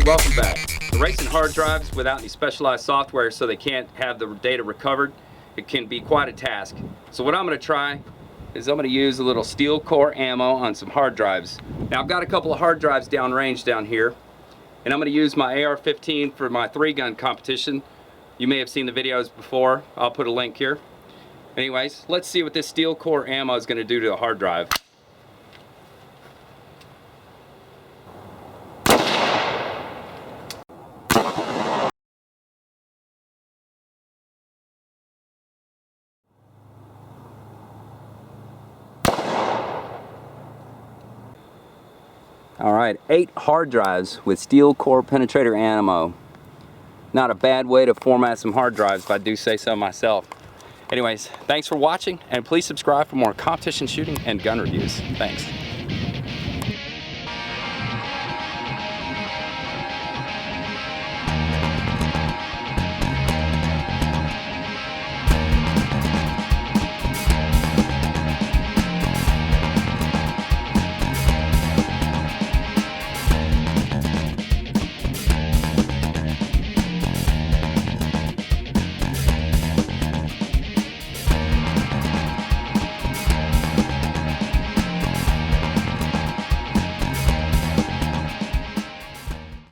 welcome back. Erasing hard drives without any specialized software so they can't have the data recovered, it can be quite a task. So what I'm going to try is I'm going to use a little steel core ammo on some hard drives. Now I've got a couple of hard drives downrange down here, and I'm going to use my AR15 for my 3-gun competition. You may have seen the videos before. I'll put a link here. Anyways, let's see what this steel core ammo is going to do to a hard drive. Alright, 8 hard drives with steel core penetrator ammo. Not a bad way to format some hard drives, if I do say so myself. Anyways, thanks for watching, and please subscribe for more competition shooting and gun reviews. Thanks.